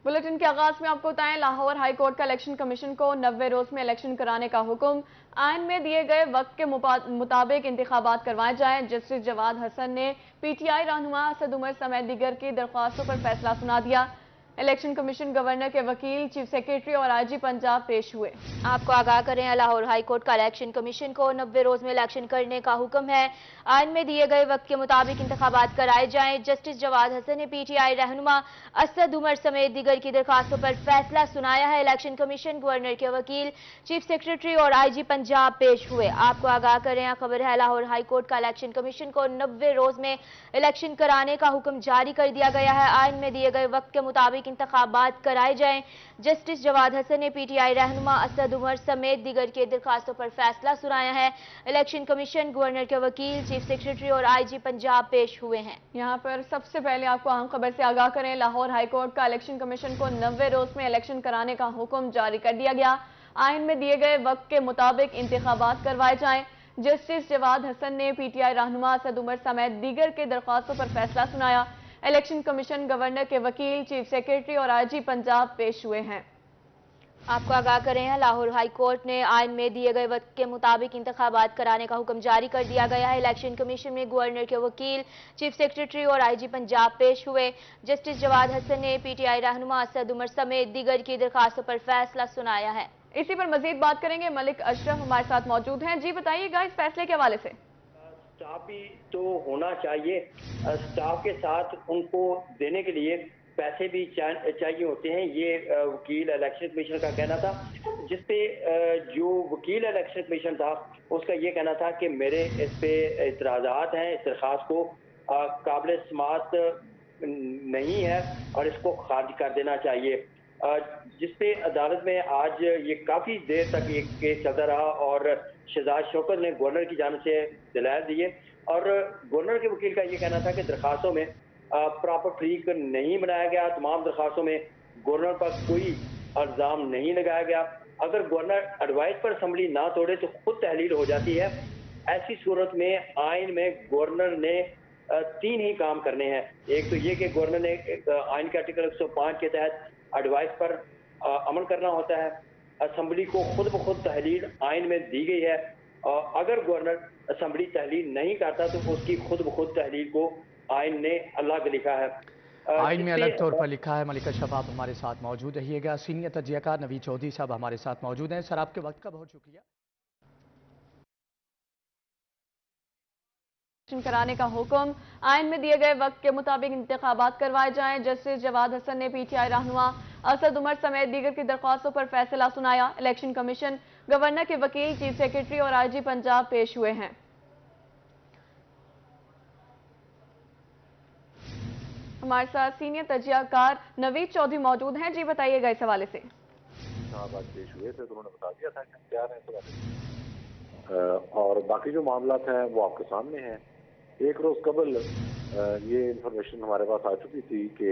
Bulletin के आगाज में आपको बताएं, लाहौर हाई कोर्ट का इलेक्शन कमीशन को 90 रोज में इलेक्शन कराने का हुक्म। आइन में दिए गए वक्त के मुताबिक इंतखाबात करवाए जाएं। जस्टिस जवाद हसन ने पीटीआई रहनुमा असद उमर समेत दीगर की दरख्वास्तों पर फैसला सुना दिया। इलेक्शन कमीशन गवर्नर के वकील, चीफ सेक्रेटरी और आईजी पंजाब पेश हुए। आपको आगाह करें, लाहौर हाई कोर्ट का इलेक्शन कमीशन को 90 रोज में इलेक्शन करने का हुक्म है। आइन में दिए गए वक्त के मुताबिक इंतखाबात कराए जाएं। जस्टिस जवाद हसन ने पीटीआई रहनुमा असद उमर समेत दीगर की दरखास्तों पर फैसला सुनाया है। इलेक्शन कमीशन गवर्नर के वकील, चीफ सेक्रेटरी और आईजी पंजाब पेश हुए। आपको आगाह करें, खबर है, लाहौर हाई कोर्ट का इलेक्शन कमीशन को 90 रोज में इलेक्शन कराने का हुक्म जारी कर दिया गया है। आइन में दिए गए वक्त के मुताबिक इंतखाबात कराए जाएं। जस्टिस जवाद हसन ने पीटीआई रहनुमा असद उमर समेत दीगर के दरखास्तों पर फैसला सुनाया है। इलेक्शन कमीशन गवर्नर के वकील, चीफ सेक्रेटरी और आईजी पंजाब पेश हुए हैं। यहाँ पर सबसे पहले आपको अहम खबर से आगाह करें, लाहौर हाई कोर्ट का इलेक्शन कमीशन को 90 रोज में इलेक्शन कराने का हुक्म जारी कर दिया गया। आइन में दिए गए वक्त के मुताबिक इंतखाबात करवाए जाएं। जस्टिस जवाद हसन ने पीटीआई रहनुमा असद उमर समेत दीगर के दरख्वास्तों पर फैसला सुनाया। इलेक्शन कमीशन गवर्नर के वकील, चीफ सेक्रेटरी और आईजी पंजाब पेश हुए हैं। आपको आगाह करें, लाहौर हाई कोर्ट ने आइन में दिए गए वक्त के मुताबिक इंतखाबात कराने का हुक्म जारी कर दिया गया है। इलेक्शन कमीशन में गवर्नर के वकील, चीफ सेक्रेटरी और आईजी पंजाब पेश हुए। जस्टिस जवाद हसन ने पीटीआई रहनुमा असद उमर समेत दीगर की दरखास्तों पर फैसला सुनाया है। इसी पर मजीद बात करेंगे, मलिक अशरफ हमारे साथ मौजूद हैं। जी बताइएगा इस फैसले के हवाले से। स्टाफ भी तो होना चाहिए, स्टाफ के साथ उनको देने के लिए पैसे भी चाहिए होते हैं। ये वकील इलेक्शन कमीशन का कहना था, जिसपे जो वकील इलेक्शन कमीशन था उसका ये कहना था कि मेरे इस पे इतराज़ात हैं, इस दरख्वास्त को काबिल समात नहीं है और इसको खारिज कर देना चाहिए। जिसपे अदालत में आज ये काफ़ी देर तक ये केस चलता रहा और शहजाद शौकत ने गवर्नर की जानिब से दलाइल दिए और गवर्नर के वकील का ये कहना था कि दरखास्तों में प्रॉपर तरीक नहीं बनाया गया। तमाम दरखास्तों में गवर्नर पर कोई इल्ज़ाम नहीं लगाया गया। अगर गवर्नर एडवाइस पर असम्बली ना तोड़े तो खुद तहलील हो जाती है। ऐसी सूरत में आइन में गवर्नर ने 3 ही काम करने हैं। एक तो ये कि गवर्नर ने आइन के आर्टिकल 105 के तहत एडवाइस पर अमल करना होता है। असम्बली को खुद ब खुद तहलील आइन में दी गई है। अगर गवर्नर असम्बली तहलील नहीं करता तो उसकी खुद ब खुद तहलील को आइन ने अलग लिखा है। आइन में अलग तौर पर लिखा है। मलिक अशरफ आप हमारे साथ मौजूद रहिएगा। सीनियर तजियाकार नवीद चौधरी साहब हमारे साथ मौजूद हैं। सर, आपके वक्त का बहुत शुक्रिया। कराने का हुक्म, आइन में दिए गए वक्त के मुताबिक इंतखाबात करवाए जाएं। जस्टिस जवाद हसन ने पीटीआई रहनुमा असद उमर समेत दीगर की दरख्वास्तों पर फैसला सुनाया। इलेक्शन कमीशन गवर्नर के वकील, चीफ सेक्रेटरी और आईजी पंजाब पेश हुए हैं। हमारे साथ सीनियर तजियाकार नवीद चौधरी मौजूद हैं। जी बताइएगा इस हवाले से। पेश हुए थे तो उन्होंने बता दिया था कि क्या है और बाकी जो मामला हैं वो आपके सामने हैं। एक रोज कबल ये इंफॉर्मेशन हमारे पास आ चुकी थी कि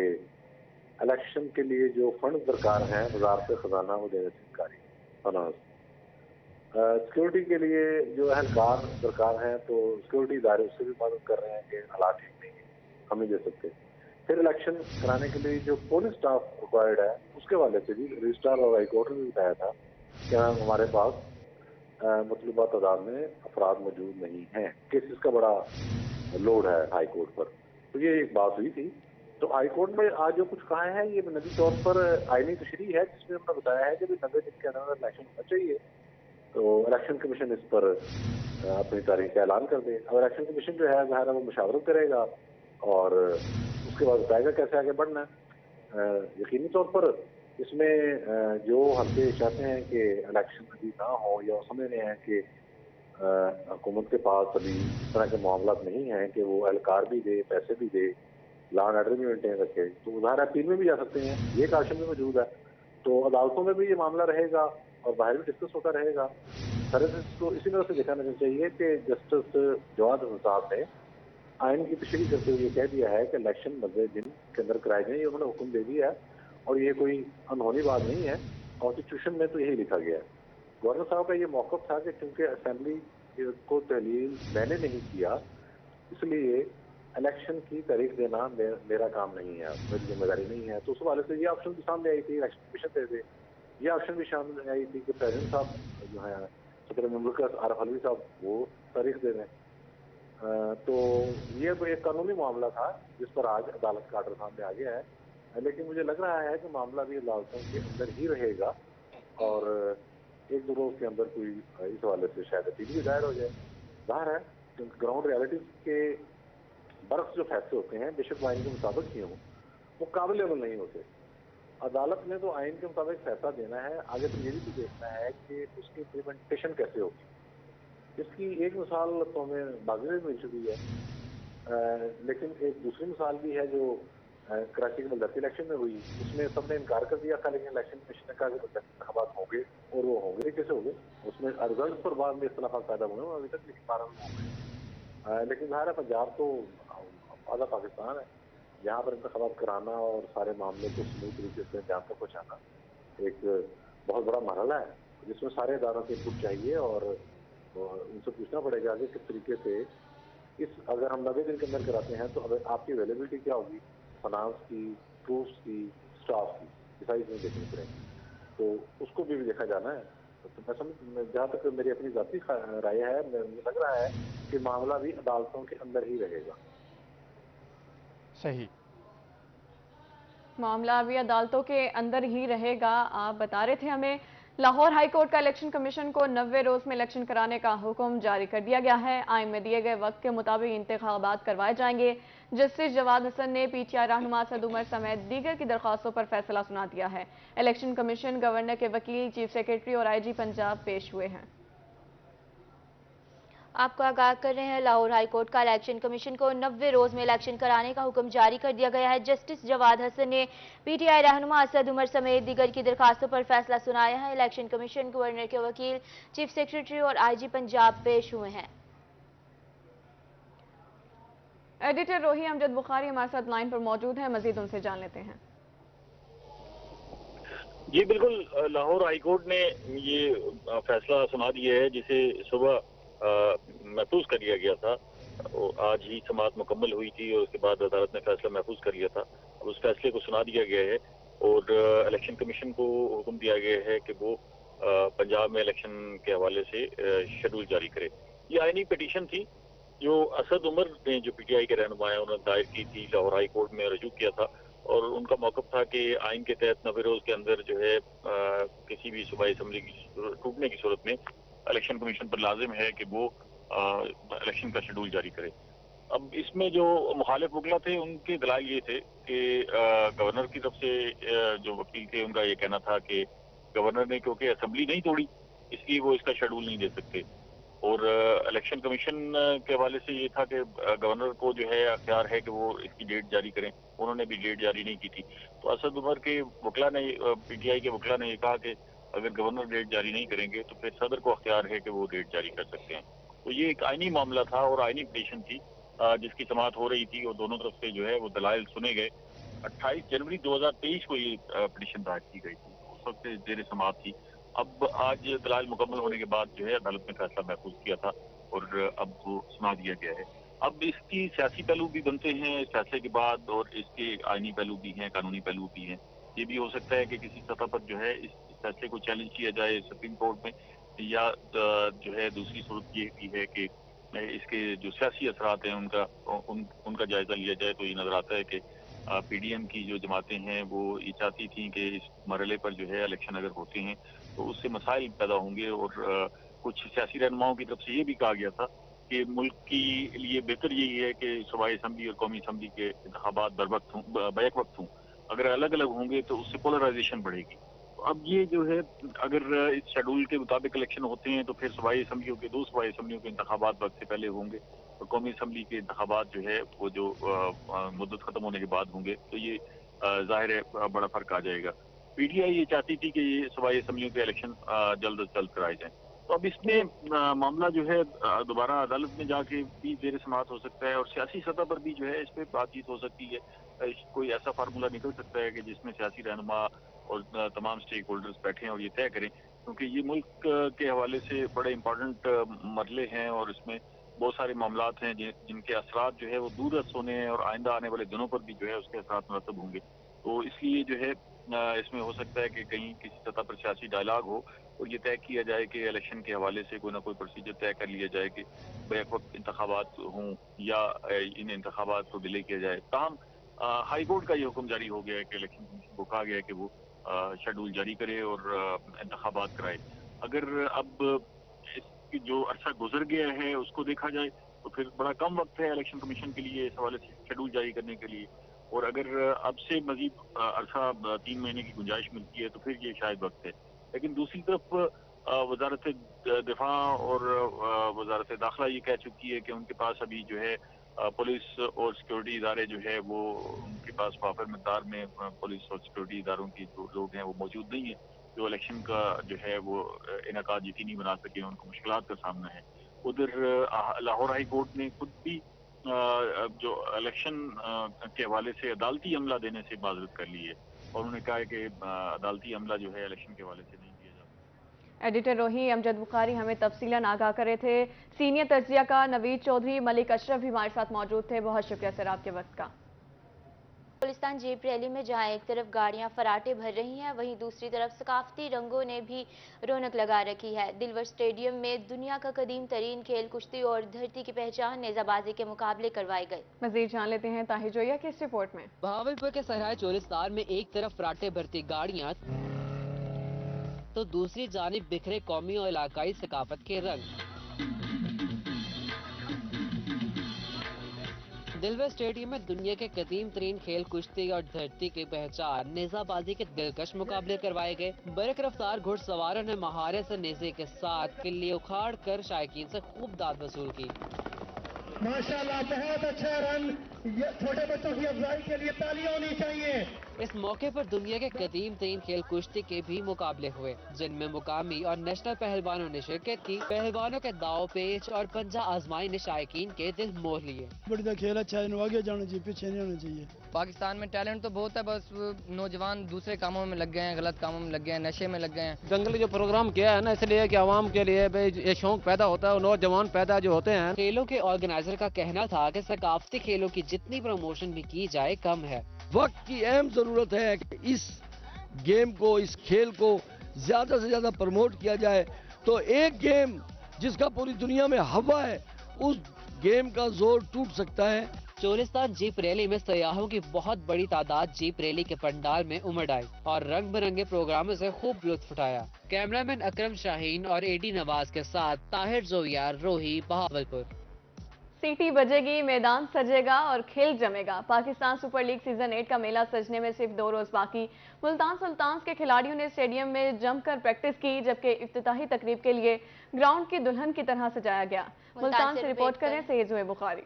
इलेक्शन के लिए जो फंड दरकार हैं वजारत खजाना वो देने से इनकारी सिक्योरिटी के लिए जो अहलकार दरकार हैं तो सिक्योरिटी इदारे उससे भी मदद कर रहे हैं कि हालात ठीक नहीं है, हम नहीं दे सकते। फिर इलेक्शन कराने के लिए जो पुलिस स्टाफ रिक्वायर्ड है उसके वाले से भी रजिस्ट्रार और हाई कोर्ट ने भी बताया था कि हमारे पास मतलूबा तादाद में अफराद मौजूद नहीं हैं। केसेस का बड़ा लोड है हाई कोर्ट पर। तो ये एक बात हुई थी। तो हाई कोर्ट में आज जो कुछ कहा है ये बुनियादी तौर पर आईनी तशरीह है, जिसमें उन्होंने बताया है कि 90 दिन के अंदर इलेक्शन होना चाहिए। तो इलेक्शन कमीशन इस पर अपनी तारीख का ऐलान कर दे। अब इलेक्शन कमीशन जो है ज़ाहिर है वो मुशावरत करेगा और उसके बाद बताएगा कैसे आगे बढ़ना है। यकीनी तौर पर इसमें जो हल्के चाहते हैं कि इलेक्शन अभी ना हो या समझ रहे हैं कि हुकूमत के पास अभी इस तरह के मामला नहीं हैं कि वो एहलकार भी दे, पैसे भी दे, लॉ एंड ऑर्डर भी मेंटेन रखे, तो ज़ाहिर अपील में भी जा सकते हैं। ये काशन भी मौजूद है। तो अदालतों में भी ये मामला रहेगा और बाहर भी डिस्कस होता रहेगा। सर इसको इसी तरह से देखना चाहिए कि जस्टिस जवाद हसन साहब ने आइन की तशरीह करते हुए कह दिया है कि इलेक्शन 90 दिन के अंदर कराए जाए। ये उन्होंने हुक्म दे दिया है और ये कोई अनहोनी बात नहीं है। कॉन्स्टिट्यूशन में तो यही लिखा गया है। गवर्नर साहब का ये मौक़िफ़ था कि क्योंकि असेंबली को तहलील मैंने नहीं किया इसलिए इलेक्शन की तारीख देना मेरा काम नहीं है, मेरी जिम्मेदारी नहीं है। तो उस हवाले से ये ऑप्शन भी सामने आई थी, इलेक्शन कमीशन दे दे। ये ऑप्शन भी सामने आई थी कि प्रेसिडेंट साहब जो है सदर मुमलिकत आरिफ अलवी साहब वो तारीख दे दें। तो ये तो एक कानूनी मामला था जिस पर आज अदालत का आर्डर सामने आ गया है, लेकिन मुझे लग रहा है कि मामला भी अदालतों के अंदर ही रहेगा और एक दो रोज के अंदर कोई इस हवाले से शायद अपील भी दायर हो जाए। जाहिर है क्योंकि ग्राउंड रियलिटीज के बर्फ जो फैसले होते हैं बेशक वो आइन के मुताबिक ही हों, वो काबिल अमल नहीं होते। अदालत ने तो आइन के मुताबिक फैसला देना है, आगे तो ये भी तो देखना है कि उसकी इम्प्लीमेंटेशन कैसे होगी। इसकी एक मिसाल तो हमें बागी में मिल चुकी है, लेकिन एक दूसरी मिसाल भी है जो कराची के बलदस्ती इलेक्शन में हुई। उसमें सबने इनकार कर दिया था, लेकिन इलेक्शन कमीशन ने कहा कि इंतखाबात होंगे और वो होंगे कैसे होंगे। उसमें रिजल्ट पर बाद में इख्तलाफात पैदा हुए अभी तक, लेकिन 12 में होंगे। लेकिन ज़ाहिर है पंजाब तो आधा पाकिस्तान है, यहाँ पर इंतखाबात कराना और सारे मामले को स्मूथ तरीके से अंजाम तक पहुँचाना एक बहुत बड़ा मरहला है जिसमें सारे इदारों की इनपुट चाहिए और उनसे पूछना पड़ेगा कि किस तरीके से अगर हम 90 दिन के अंदर कराते हैं तो अगर आपकी अवेलेबिलिटी क्या होगी, फाइनेंस की, प्रूफ्स की, स्टाफ की, ये सारी चीज़ें देखनी पड़ेंगी। तो उसको भी देखा जाना है। तो मैं जहाँ तक मेरी अपनी ज़ाती राय है, मुझे लग रहा है कि मामला भी अदालतों के अंदर ही रहेगा। सही, मामला अभी अदालतों के अंदर ही रहेगा। आप बता रहे थे हमें लाहौर हाई कोर्ट का इलेक्शन कमीशन को 90 रोज में इलेक्शन कराने का हुक्म जारी कर दिया गया है। आइन में दिए गए वक्त के मुताबिक इंतखाबात करवाए जाएंगे। जस्टिस जवाद हसन ने पीटीआई रहनुमा असद उमर समेत दीगर की दरख्वास्तों पर फैसला सुना दिया है। इलेक्शन कमीशन, गवर्नर के वकील, चीफ सेक्रेटरी और आईजी पंजाब पेश हुए हैं। आपको आगाह कर रहे हैं, लाहौर हाई कोर्ट का इलेक्शन कमीशन को 90 रोज में इलेक्शन कराने का हुक्म जारी कर दिया गया है। जस्टिस जवाद हसन ने पीटीआई रहनुमा असद उमर समेत दीगर की दरखास्तों पर फैसला सुनाया है। इलेक्शन कमीशन, गवर्नर के वकील, चीफ सेक्रेटरी और आईजी पंजाब पेश हुए हैं। एडिटर रोही अमजद बुखारी हमारे साथ लाइन पर मौजूद हैं, मजीद उनसे जान लेते हैं। जी बिल्कुल, लाहौर हाई कोर्ट ने ये फैसला सुना दिया है जिसे सुबह महफूज कर लिया गया था। आज ही समाअत मुकम्मल हुई थी और उसके बाद अदालत ने फैसला महफूज कर लिया था। अब उस फैसले को सुना दिया गया है और इलेक्शन कमीशन को हुक्म दिया गया है कि वो पंजाब में इलेक्शन के हवाले से शेड्यूल जारी करे। ये आईनी पिटीशन थी जो असद उमर ने, जो पीटीआई के रहनुमा हैं, उन्होंने दायर की थी, लाहौर हाई कोर्ट में रजू किया था और उनका मौक़िफ़ था कि आइन के तहत 90 रोज के अंदर जो है किसी भी सूबाई असम्बली की टूटने की सूरत में इलेक्शन कमीशन पर लाजिम है कि वो इलेक्शन का शेड्यूल जारी करे। अब इसमें जो मुखालिफ वकला थे उनके दलाइल ये थे कि गवर्नर की तरफ से जो वकील थे उनका ये कहना था कि गवर्नर ने क्योंकि असम्बली नहीं तोड़ी इसलिए वो इसका शेड्यूल नहीं दे सकते, और इलेक्शन कमीशन के हवाले से ये था कि गवर्नर को जो है अख्तियार है कि वो इसकी डेट जारी करें। उन्होंने भी डेट जारी नहीं की थी। तो असद उमर के वकला ने, पीटीआई के वकला ने ये कहा कि अगर गवर्नर डेट जारी नहीं करेंगे तो फिर सदर को अख्तियार है कि वो डेट जारी कर सकते हैं। तो ये एक आईनी मामला था और आईनी पिटीशन थी जिसकी समाअत हो रही थी और दोनों तरफ से जो है वो दलाइल सुने गए। 28 जनवरी 2023 को ये पिटीशन दायर की गई थी, उस वक्त जेर समाअत थी। अब आज दलाइल मुकम्मल होने के बाद जो है अदालत ने फैसला महफूज किया था और अब वो सुना दिया गया है। अब इसकी सियासी पहलू भी बनते हैं इस फैसले के बाद और इसके आईनी पहलू भी हैं, कानूनी पहलू भी हैं। ये भी हो सकता है कि किसी सतह पर जो है इस फैसले को चैलेंज किया जाए सुप्रीम कोर्ट में, या जो है दूसरी सूरत ये भी है कि इसके जो सियासी असरात हैं उनका जायजा लिया जाए। तो ये नजर आता है कि पीडीएम की जो जमातें हैं वो ये चाहती थी कि इस मरहले पर जो है इलेक्शन अगर होते हैं तो उससे मसाइल पैदा होंगे और कुछ सियासी रहनुमाओं की तरफ से ये भी कहा गया था कि मुल्क के लिए बेहतर यही है कि सूबाई असम्बली और कौमी असम्बली के इंतखाबात बैक वक्त हों। अगर अलग अलग होंगे तो उससे पोलराइजेशन बढ़ेगी। तो अब ये जो है अगर इस शेड्यूल के मुताबिक इलेक्शन होते हैं तो फिर सूबाई असम्बलियों के, 2 सूबाई असम्बलियों के इंतखाबात वक्त से पहले होंगे और कौमी असम्बली के इंतखाबात जो है वो जो मुद्दत खत्म होने के बाद होंगे। तो ये जाहिर है बड़ा फर्क आ जाएगा। पीटीआई ये चाहती थी कि ये सूबाई असम्बलियों के इलेक्शन जल्द अज जल्द कराए जाएं। तो अब इसमें मामला जो है दोबारा अदालत में जाके भी जेर समाअत हो सकता है और सियासी सतह पर भी जो है इस पर बातचीत हो सकती है। कोई ऐसा फार्मूला निकल सकता है कि जिसमें सियासी रहनुमा और तमाम स्टेक होल्डर्स बैठें और ये तय करें, क्योंकि ये मुल्क के हवाले से बड़े इंपॉर्टेंट मरले हैं और इसमें बहुत सारे मामलात हैं जिनके असरात जो है वो दूरदर्श होने हैं और आइंदा आने वाले दिनों पर भी जो है उसके असरात मुरतब होंगे। तो इसलिए जो है इसमें हो सकता है कि कहीं किसी सतह पर सियासी डायलॉग हो और ये तय किया जाए कि इलेक्शन के हवाले से कोई ना कोई प्रोसीजर तय कर लिया जाए कि बैक वक्त इंतखाबात हों या इन इंतखाबात को डिले किया जाए। ताहम हाई कोर्ट का ये हुक्म जारी हो गया है कि इलेक्शन कमीशन को कहा गया है कि वो शेड्यूल जारी करे और इंतखाबात कराए। अगर अब इसकी जो अरसा गुजर गया है उसको देखा जाए तो फिर बड़ा कम वक्त है इलेक्शन कमीशन के लिए इस हवाले से शेड्यूल जारी करने के लिए, और अगर अब से मजीद अरसा 3 महीने की गुंजाइश मिलती है तो फिर ये शायद वक्त है। लेकिन दूसरी तरफ वजारत दिफा और वजारत दाखिला ये कह चुकी है कि उनके पास अभी जो है पुलिस और सिक्योरिटी इदारे जो है वो उनके पास वाफर मकदार में पुलिस और सिक्योरिटी इदारों की जो लोग हैं वो मौजूद नहीं है जो इलेक्शन का जो है वो इनेकाद यकीनी बना सके, उनको मुश्किलात का सामना है। उधर लाहौर हाई कोर्ट ने खुद भी जो इलेक्शन के हवाले से अदालती अमला देने से माजरत कर ली है और उन्होंने कहा है कि अदालती अमला जो है इलेक्शन के हवाले से नहीं दिया जाता। एडिटर रोही अमजद बुखारी हमें तफसीलन आगाह करे थे। सीनियर तज्जियाकार नवीद चौधरी, मलिक अशरफ भी हमारे साथ मौजूद थे। बहुत शुक्रिया सर आपके वक्त का। गुलिस्तान जीप रैली में जहां एक तरफ गाड़ियां फराटे भर रही हैं, वहीं दूसरी तरफ सकाफती रंगों ने भी रौनक लगा रखी है। दिलवर स्टेडियम में दुनिया का कदीम तरीन खेल कुश्ती और धरती की पहचान नेजाबाजी के मुकाबले करवाए गए। मजीद जान लेते हैं ताहिर जोया की इस रिपोर्ट में। बहावलपुर के सहराए चोलिस्तान में एक तरफ फराटे भरती गाड़ियां तो दूसरी जानिब बिखरे कौमी और इलाकाई सकाफत के रंग। दिलवर स्टेडियम में दुनिया के कदीम तरीन खेल कुश्ती और धरती की पहचान नेजाबाजी के दिलकश मुकाबले करवाए गए। बरक रफ्तार घुड़सवारों ने महारत से नेजे के साथ किल्ली उखाड़ कर शायकीन से खूब दाद वसूल की। माशाल्लाह बहुत अच्छा रन, छोटे बच्चों की अफजाई के लिए तालियां होनी चाहिए। इस मौके पर दुनिया के कदीम तरीन खेल कुश्ती के भी मुकाबले हुए जिनमें मुकामी और नेशनल पहलवानों ने शिरकत की। पहलवानों के दाव पेच और पंजा आजमाई ने शायकीन के दिल मोह लिए। बढ़िया खेल अच्छा है, आगे जाना चाहिए, पीछे नहीं होना चाहिए। पाकिस्तान में टैलेंट तो बहुत है, बस नौजवान दूसरे कामों में लग गए हैं, गलत कामों में लग गए हैं, नशे में लग गए हैं। जंगली जो प्रोग्राम किया है ना, इसलिए कि आवाम के लिए ये शौक पैदा होता है और नौजवान पैदा जो होते हैं। खेलों के ऑर्गेनाइजर का कहना था कि सकाफती खेलों की जितनी प्रमोशन भी की जाए कम है। वक्त की अहम जरूरत है कि इस गेम को, इस खेल को ज्यादा से ज्यादा प्रमोट किया जाए। तो एक गेम जिसका पूरी दुनिया में हवा है, उस गेम का जोर टूट सकता है। चोलिस्तान जीप रैली में सयाहों की बहुत बड़ी तादाद जीप रैली के पंडाल में उमड़ आई और रंग बिरंगे प्रोग्रामों से खूब लुत्फ उठाया। कैमरामैन अकरम शाहीन और एडी नवाज के साथ ताहिर जोया, रोही, बहावलपुर। सीटी बजेगी, मैदान सजेगा और खेल जमेगा। पाकिस्तान सुपर लीग सीजन 8 का मेला सजने में सिर्फ 2 रोज बाकी। मुल्तान सुल्तान्स के खिलाड़ियों ने स्टेडियम में जमकर प्रैक्टिस की, जबकि इफ्तिताही तकरीब के लिए ग्राउंड की दुल्हन की तरह सजाया गया। मुल्तान से रिपोर्ट करें सैयद बुखारी।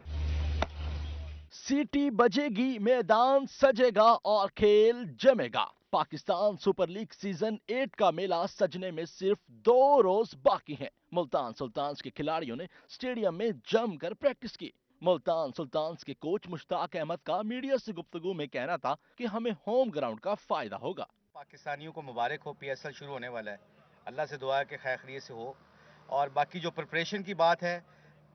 सीटी बजेगी, मैदान सजेगा और खेल जमेगा। पाकिस्तान सुपर लीग सीजन 8 का मेला सजने में सिर्फ 2 रोज बाकी हैं। मुल्तान सुल्तान्स के खिलाड़ियों ने स्टेडियम में जमकर प्रैक्टिस की। मुल्तान सुल्तान्स के कोच मुश्ताक अहमद का मीडिया से गुफ्तगू में कहना था कि हमें होम ग्राउंड का फायदा होगा। पाकिस्तानियों को मुबारक हो, PSL शुरू होने वाला है, अल्लाह से दुआ है कि खैर खैरियत से हो। और बाकी जो प्रिपरेशन की बात है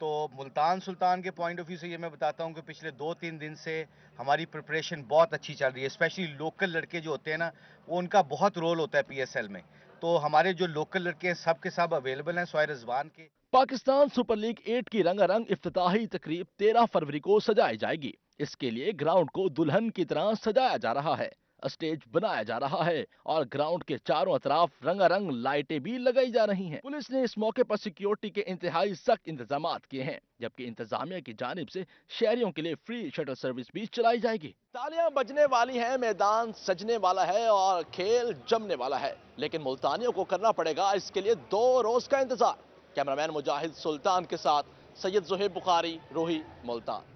तो मुल्तान सुल्तान के पॉइंट ऑफ व्यू से ये मैं बताता हूँ कि पिछले 2-3 दिन से हमारी प्रिपरेशन बहुत अच्छी चल रही है। स्पेशली लोकल लड़के जो होते हैं ना, वो उनका बहुत रोल होता है PSL में। तो हमारे जो लोकल लड़के हैं सब के सब अवेलेबल हैं सोए रिजवान के। पाकिस्तान सुपर लीग 8 की रंगारंग इफ्तिताही तकरीब 13 फरवरी को सजाई जाएगी। इसके लिए ग्राउंड को दुल्हन की तरह सजाया जा रहा है, स्टेज बनाया जा रहा है और ग्राउंड के चारों तरफ रंगारंग लाइटें भी लगाई जा रही हैं। पुलिस ने इस मौके पर सिक्योरिटी के इंतहाई सख्त इंतजामात किए हैं, जबकि इंतजामिया की जानिब से शहरियों के लिए फ्री शटल सर्विस भी चलाई जाएगी। तालियां बजने वाली हैं, मैदान सजने वाला है और खेल जमने वाला है, लेकिन मुल्तानियों को करना पड़ेगा इसके लिए 2 रोज का इंतजार। कैमरामैन मुजाहिद सुल्तान के साथ सैयद ज़ुहैब बुखारी, रोही, मुल्तान।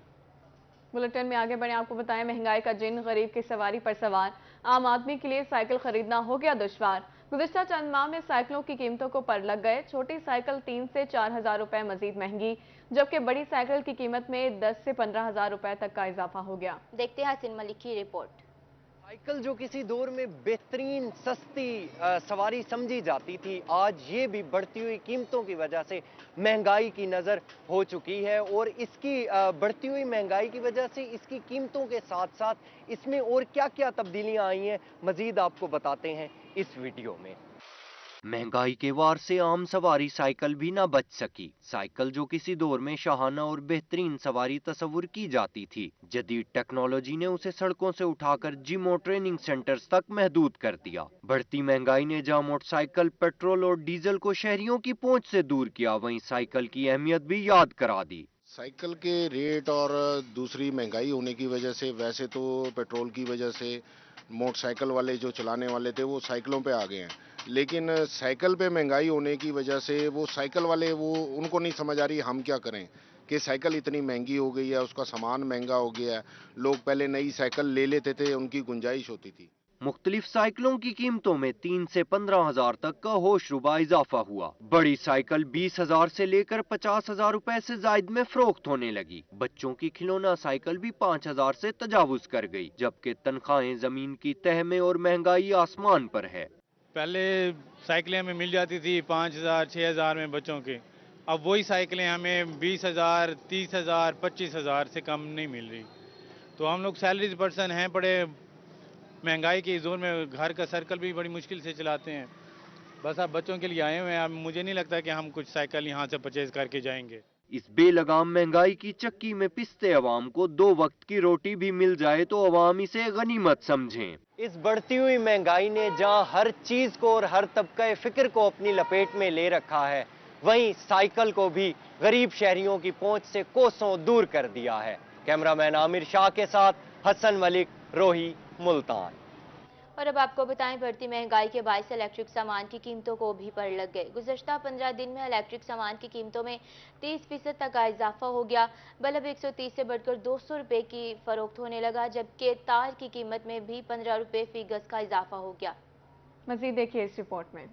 बुलेटिन में आगे बढ़े, आपको बताएं महंगाई का जिन गरीब की सवारी पर सवार। आम आदमी के लिए साइकिल खरीदना हो गया दुश्वार। गुज़िश्ता चंद माह में साइकिलों की कीमतों को पर लग गए। छोटी साइकिल 3 से 4 हजार रुपए मजीद महंगी, जबकि बड़ी साइकिल की कीमत में 10 से 15 हजार रुपए तक का इजाफा हो गया। देखते हैं हसन मलिक की रिपोर्ट। साइकिल जो किसी दौर में बेहतरीन सस्ती सवारी समझी जाती थी, आज ये भी बढ़ती हुई कीमतों की वजह से महंगाई की नज़र हो चुकी है। और इसकी बढ़ती हुई महंगाई की वजह से इसकी कीमतों के साथ साथ इसमें और क्या क्या तब्दीलियां आई हैं, मज़ीद आपको बताते हैं इस वीडियो में। महंगाई के वार से आम सवारी साइकिल भी ना बच सकी। साइकिल जो किसी दौर में शाहाना और बेहतरीन सवारी तस्वुर की जाती थी, जदीद टेक्नोलॉजी ने उसे सड़कों से उठाकर जिम और ट्रेनिंग सेंटर्स तक महदूद कर दिया। बढ़ती महंगाई ने जहां मोटरसाइकिल, पेट्रोल और डीजल को शहरियों की पहुंच से दूर किया, वहीं साइकिल की अहमियत भी याद करा दी। साइकिल के रेट और दूसरी महंगाई होने की वजह से, वैसे तो पेट्रोल की वजह से मोटरसाइकिल वाले जो चलाने वाले थे वो साइकिलों पे आ गए हैं, लेकिन साइकिल पे महंगाई होने की वजह से वो साइकिल वाले उनको नहीं समझ आ रही हम क्या करें कि साइकिल इतनी महंगी हो गई है, उसका सामान महंगा हो गया है। लोग पहले नई साइकिल ले लेते थे, उनकी गुंजाइश होती थी। मुख्तलिफ साइकिलों की कीमतों में 3 से 15,000 तक का होशरुबा इजाफा हुआ। बड़ी साइकिल 20,000 से लेकर 50,000 रुपए से जायद में फरोख्त होने लगी। बच्चों की खिलौना साइकिल भी 5,000 से तजावुज कर गई, जबकि तनख्वाहें जमीन की तह में और महंगाई आसमान पर है। पहले साइकिलें हमें मिल जाती थी 5,000 6,000 में बच्चों के, अब वही साइकिलें हमें 20,000 30,000 25,000 से कम नहीं मिल रही। तो हम लोग सैलरीज पर्सन हैं, बड़े महंगाई के जोर में घर का सर्कल भी बड़ी मुश्किल से चलाते हैं। बस आप बच्चों के लिए आए हुए हैं, अब मुझे नहीं लगता कि हम कुछ साइकिल यहाँ से परचेज करके जाएंगे। इस बेलगाम महंगाई की चक्की में पिसते अवाम को 2 वक्त की रोटी भी मिल जाए तो अवाम इसे गनीमत समझें। इस बढ़ती हुई महंगाई ने जहां हर चीज को और हर तबका फिक्र को अपनी लपेट में ले रखा है, वहीं साइकिल को भी गरीब शहरियों की पहुंच से कोसों दूर कर दिया है। कैमरामैन आमिर शाह के साथ हसन मलिक, रोही, मुल्तान। और अब आपको बताएं, बढ़ती महंगाई के बायस इलेक्ट्रिक सामान की कीमतों को भी पड़ लग गए। गुज़श्ता 15 दिन में इलेक्ट्रिक सामान की कीमतों में 30% तक का इजाफा हो गया। बल्ब 130 से बढ़कर 200 रुपए की फरोख्त होने लगा, जबकि तार की कीमत में भी 15 रुपए फी गज का इजाफा हो गया। मजीद देखिए इस रिपोर्ट में।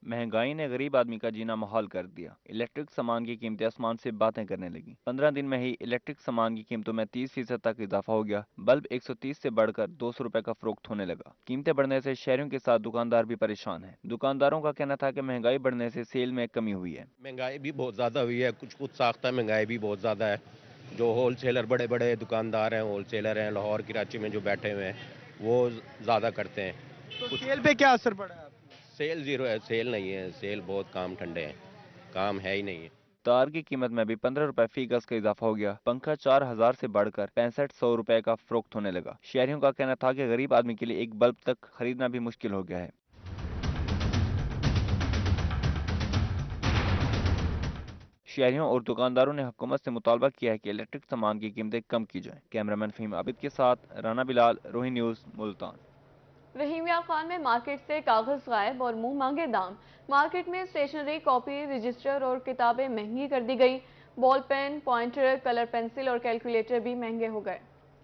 महंगाई ने गरीब आदमी का जीना मुहाल कर दिया। इलेक्ट्रिक सामान की कीमतें आसमान से बातें करने लगी। 15 दिन में ही इलेक्ट्रिक सामान की कीमतों में 30% तक इजाफा हो गया। बल्ब 130 से बढ़कर 200 रुपए का फरोख्त होने लगा। कीमतें बढ़ने से शहरियों के साथ दुकानदार भी परेशान हैं। दुकानदारों का कहना था कि महंगाई बढ़ने से सेल में कमी हुई है। महंगाई भी बहुत ज्यादा हुई है, कुछ साख्ता महंगाई भी बहुत ज्यादा है। जो होलसेलर बड़े बड़े दुकानदार हैं, होलसेलर हैं लाहौर कराची में जो बैठे हुए हैं, वो ज्यादा करते हैं। तो सेल पे क्या असर पड़ा है? सेल जीरो है, सेल नहीं है, सेल बहुत काम ठंडे हैं, काम है ही नहीं है। तार की कीमत में भी 15 रुपए फी गज का इजाफा हो गया। पंखा 4,000 से बढ़कर 6500 रुपए का फरोख्त होने लगा। शहरियों का कहना था कि गरीब आदमी के लिए एक बल्ब तक खरीदना भी मुश्किल हो गया है। शहरियों और दुकानदारों ने हुकूमत से मुतालबा किया है कि इलेक्ट्रिक सामान की कीमतें कम की जाएं। कैमरामैन फहीम आबिद के साथ राना बिलाल, रोही न्यूज़, मुल्तान। रहीमिया खान में मार्केट से कागज गायब और मुंह मांगे दाम। मार्केट में स्टेशनरी, कॉपी, रजिस्टर और किताबें महंगी कर दी गई। Ball pen, pointer, colour pencil और कैलकुलेटर भी महंगे हो गए।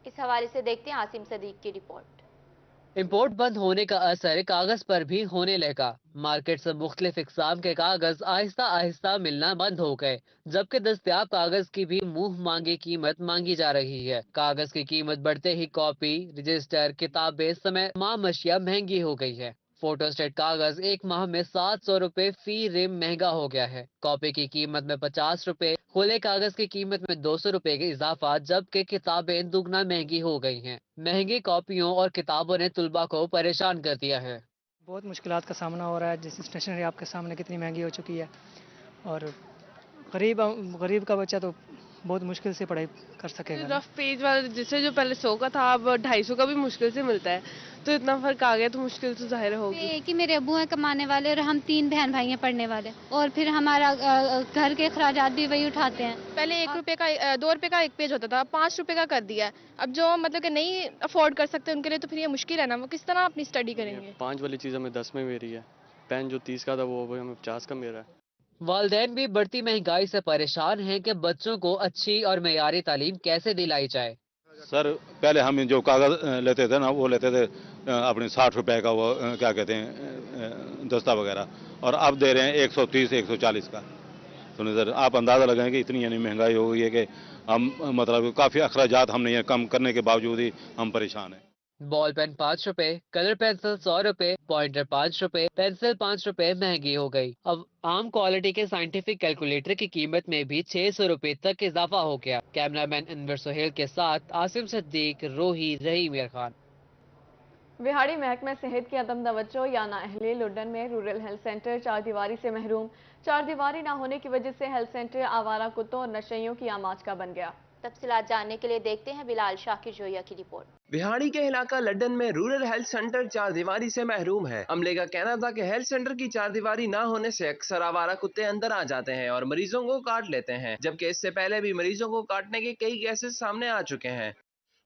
इस हवाले से देखते हैं आसिम सदीक की रिपोर्ट। इम्पोर्ट बंद होने का असर कागज पर भी होने लगा। मार्केट से मुख्तलिफ इकसाम के कागज आहिस्ता आहिस्ता मिलना बंद हो गए, जबकि दस्तयाब कागज की भी मुंह मांगी कीमत मांगी जा रही है। कागज की कीमत बढ़ते ही कॉपी, रजिस्टर, किताबें समेत तमाम अशिया महंगी हो गई है। फोटोस्टेट कागज एक माह में 700 रुपए फी रिम महंगा हो गया है। कॉपी की कीमत में 50 रुपए, खुले कागज की कीमत में 200 रुपए का इजाफा, जबकि किताबें दुगना महंगी हो गई हैं। महंगी कॉपियों और किताबों ने तुलबा को परेशान कर दिया है। बहुत मुश्किलात का सामना हो रहा है, जैसे स्टेशनरी आपके सामने कितनी महंगी हो चुकी है, और गरीब का बच्चा तो बहुत मुश्किल से पढ़ाई कर सकेगा। रफ पेज वाला जिससे जो पहले 100 का था, अब 250 का भी मुश्किल से मिलता है, तो इतना फर्क आ गया तो मुश्किल तो जाहिर होगी। कि मेरे अब्बू हैं कमाने वाले और हम 3 बहन भाई हैं पढ़ने वाले, और फिर हमारा घर के अखराजात भी वही उठाते हैं। पहले 1 रुपए का 2 रुपए का एक पेज होता था, 5 रुपए का कर दिया है। अब जो मतलब कि नहीं अफोर्ड कर सकते उनके लिए तो फिर ये मुश्किल है ना, वो किस तरह अपनी स्टडी करेंगे। 5 वाली चीज़ हमें 10 में मेरी है, पेन जो 30 का था वो हमें 50 का मेरा है। वालिदैन भी बढ़ती महंगाई से परेशान हैं कि बच्चों को अच्छी और मेयारी तालीम कैसे दिलाई जाए। सर पहले हम जो कागज लेते थे ना, वो लेते थे अपने 60 रुपए का, वो क्या कहते हैं दस्ता वगैरह, और अब दे रहे हैं 130 140 का। सुनिए सर, आप अंदाज़ा लगाएं कि इतनी यानी महंगाई हो गई है कि हम मतलब काफ़ी अखराजात हमने ये कम करने के बावजूद ही हम परेशान हैं। बॉल पेन 5 रुपए, कलर पेंसिल 100 रुपए, पॉइंटर 5 रुपए, पेंसिल 5 रुपए महंगी हो गई। अब आम क्वालिटी के साइंटिफिक कैलकुलेटर की कीमत में भी 600 रुपए तक इजाफा हो गया। कैमरामैन अनवर सोहेल के साथ आसिम सिद्दीक, रोही, रहीम मीर खान। विहाड़ी महकमे सेहत की अदम तवज्जो या नाअहली लुडन में रूरल हेल्थ सेंटर चार दीवारी से महरूम। चार दीवारी ना होने की वजह से हेल्थ सेंटर आवारा कुत्तों और नशइयों की आमाज का बन गया। तफसीलात जानने के लिए देखते हैं बिलाल शाकिर जोया की रिपोर्ट। विहाड़ी के इलाका लड्डन में रूरल हेल्थ सेंटर चार दीवारी से महरूम है। अमले का कहना था कि हेल्थ सेंटर की चार दीवारी ना होने से अक्सर आवारा कुत्ते अंदर आ जाते हैं और मरीजों को काट लेते हैं, जबकि इससे पहले भी मरीजों को काटने के कई केसेस सामने आ चुके हैं।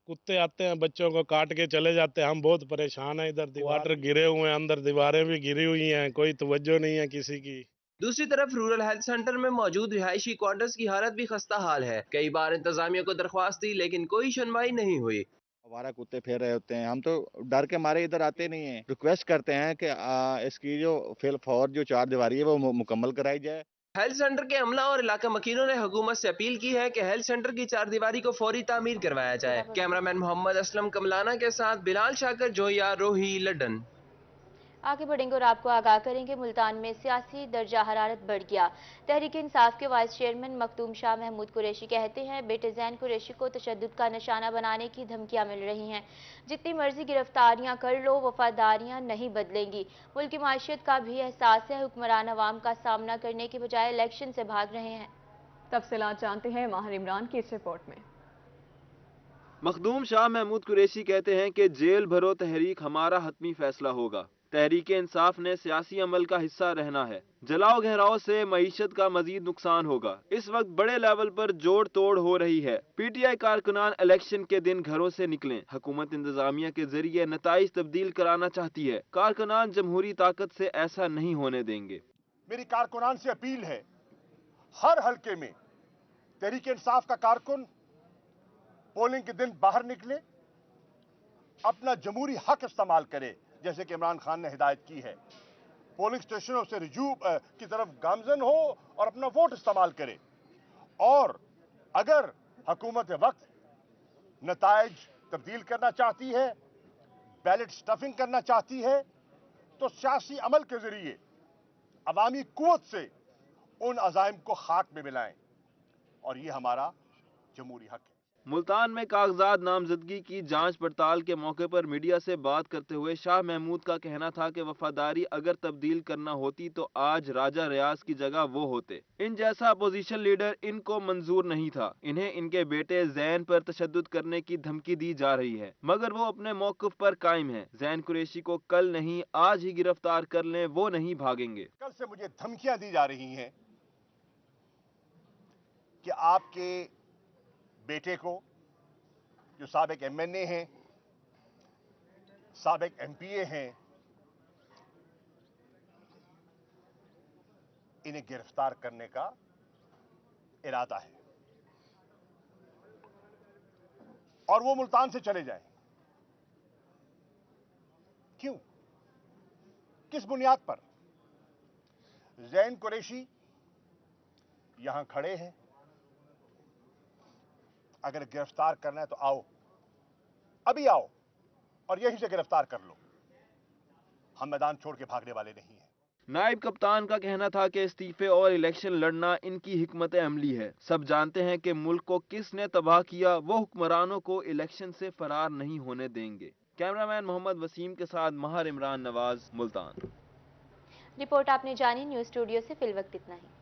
कुत्ते आते हैं, बच्चों को काट के चले जाते हैं। हम बहुत परेशान हैं। इधर क्वार्टर गिरे हुए हैं, अंदर दीवारें भी गिरी हुई हैं, कोई तवज्जो नहीं है किसी की। दूसरी तरफ रूरल हेल्थ सेंटर में मौजूद रिहायशी क्वार्टर्स की हालत भी खस्ता हाल है। कई बार इंतजामिया को दरख्वास्त दी लेकिन कोई सुनवाई नहीं हुई। हमारा कुत्ते फिर रहे होते हैं, हम तो डर के मारे इधर आते नहीं हैं। रिक्वेस्ट करते हैं कि इसकी जो फिल फॉर जो चार दीवारी है वो मुकम्मल कराई जाए। हेल्थ सेंटर के अमला और इलाका मकीनों ने हुकूमत से अपील की है कि हेल्थ सेंटर की चार दीवारी को फौरी तामीर करवाया जाए। कैमरामैन मोहम्मद असलम कमलाना के साथ बिलाल शाकर जोया, रोही, लड्डन। आगे बढ़ेंगे और आपको आगाह करेंगे मुल्तान में सियासी दर्जा हरारत बढ़ गया। तहरीक इंसाफ के वाइस चेयरमैन मखदूम शाह महमूद कुरैशी कहते हैं बेटे जैन कुरैशी को तशद्दुद का निशाना बनाने की धमकियां मिल रही हैं। जितनी मर्जी गिरफ्तारियां कर लो, वफादारियां नहीं बदलेंगी। मुल्क की माशियत का भी एहसास है, हुक्मरान अवाम का सामना करने के बजाय इलेक्शन से भाग रहे हैं। तफसीलात जानते हैं माहिर इमरान की इस रिपोर्ट में। मखदूम शाह महमूद कुरैशी कहते हैं कि जेल भरो तहरीक हमारा हतमी फैसला होगा। तहरीक इंसाफ ने सियासी अमल का हिस्सा रहना है। जलाओ घेराव से मईशत का मजीद नुकसान होगा। इस वक्त बड़े लेवल पर जोड़ तोड़ हो रही है। पीटीआई कारकुनान इलेक्शन के दिन घरों से निकलें। हुकूमत इंतजामिया के जरिए नताइज तब्दील कराना चाहती है। कारकुनान जमहूरी ताकत से ऐसा नहीं होने देंगे। मेरी कारकुनान से अपील है, हर हलके में तहरीक इंसाफ का कारकुन पोलिंग के दिन बाहर निकले, अपना जमहूरी हक इस्तेमाल करे, जैसे कि इमरान खान ने हिदायत की है। पोलिंग स्टेशनों से रजू की तरफ गामजन हो और अपना वोट इस्तेमाल करे। और अगर हुकूमत वक्त नताइज तब्दील करना चाहती है, बैलेट स्टफिंग करना चाहती है, तो सियासी अमल के जरिए अवामी कुव्वत से उन अज़ाइम को खाक में मिलाएं, और ये हमारा जमहूरी हक है। मुल्तान में कागजात नामजदगी की जांच पड़ताल के मौके पर मीडिया से बात करते हुए शाह महमूद का कहना था कि वफादारी अगर तब्दील करना होती तो आज राजा रियाज की जगह वो होते। इन जैसा अपोजिशन लीडर इनको मंजूर नहीं था। इन्हें इनके बेटे जैन पर तशद्दुद करने की धमकी दी जा रही है, मगर वो अपने मौक़िफ़ पर कायम है। जैन कुरैशी को कल नहीं आज ही गिरफ्तार कर लें, वो नहीं भागेंगे। कल से मुझे धमकियां दी जा रही हैं कि आपके बेटे को, जो साबिक एमएनए हैं, साबिक एमपीए हैं, इन्हें गिरफ्तार करने का इरादा है और वो मुल्तान से चले जाएं। क्यों? किस बुनियाद पर? जैन कुरैशी यहां खड़े हैं, अगर गिरफ्तार करना है तो आओ, अभी आओ और यहीं से गिरफ्तार कर लो। हम मैदान छोड़ के भागने वाले नहीं हैं। नायब कप्तान का कहना था कि इस्तीफे और इलेक्शन लड़ना इनकी हिकमत अमली है। सब जानते हैं कि मुल्क को किसने तबाह किया, वो हुक्मरानों को इलेक्शन से फरार नहीं होने देंगे। कैमरामैन मोहम्मद वसीम के साथ माहिर इमरान नवाज, मुल्तान। रिपोर्ट आपने जानी। न्यूज़ स्टूडियो से फिल वक्त इतना ही।